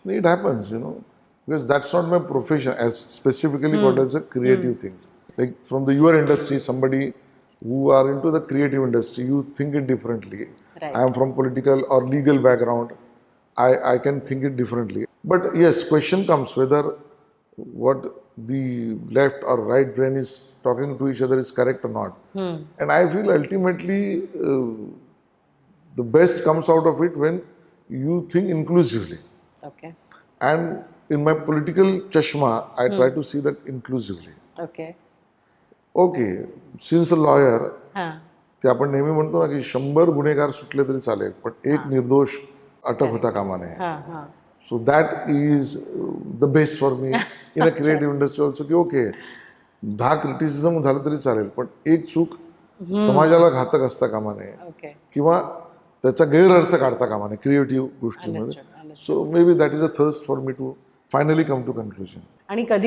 It happens, because that's not my profession as specifically what is the creative things. Like from the your industry, somebody who are into the creative industry, you think it differently. Right. I am from political or legal background. I can think it differently. But yes, question comes whether what the left or right brain is talking to each other is correct or not. And I feel ultimately the best comes out of it when you think inclusively. Okay. And in my political chashma, I try to see that inclusively. Okay. Okay, since a lawyer, हां. ते आपण नेहमी म्हणतो ना की 100 गुन्हेगार सुटले तरी चालेल पण एक निर्दोष अटक होता कामा नये. हां, हां. So that is the best for me in a creative industry also की ओके 10 क्रिटिसिझम झालं तरी चालेल पण एक चूक समाजाला घातक असता कामा नये ओके. किंवा त्याचा गैरअर्थ काढता कामा नये क्रिएटिव्ह गोष्टीमध्ये. Understood. So maybe that is a thirst for me to finally come to conclusion. आणि कधी